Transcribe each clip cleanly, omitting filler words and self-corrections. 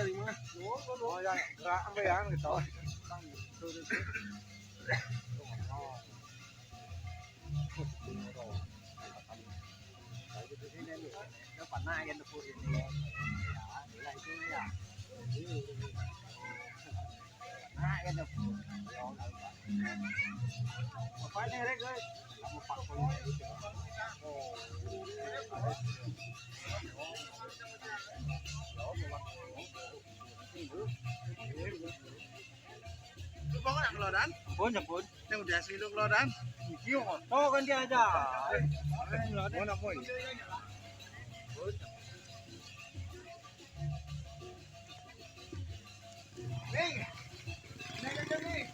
dari mana? Oh yang gerak ambean gitu. Pernah kan tuh ini ya, nilai itu ya. Nah kan tuh. Apa ini rek guys? Kamu pakai gitu. Oh. Lu mau nggak kelodan? Pun ya pun. Yang udah asli lu kelodan? Kio oh kan dia aja. Mau nak mau. Nih, ini aja nih.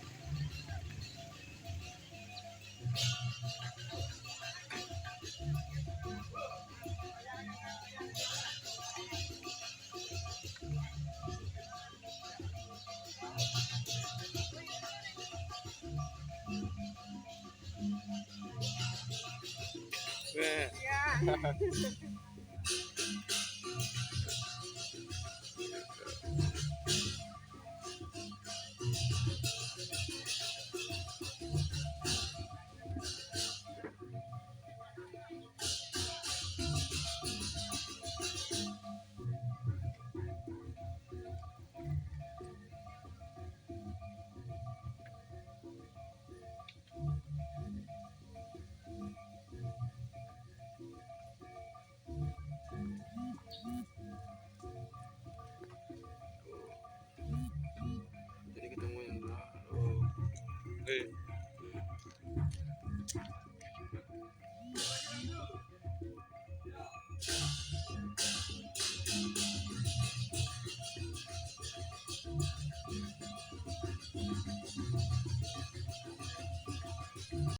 Jadi ketemu yang dua. Oh.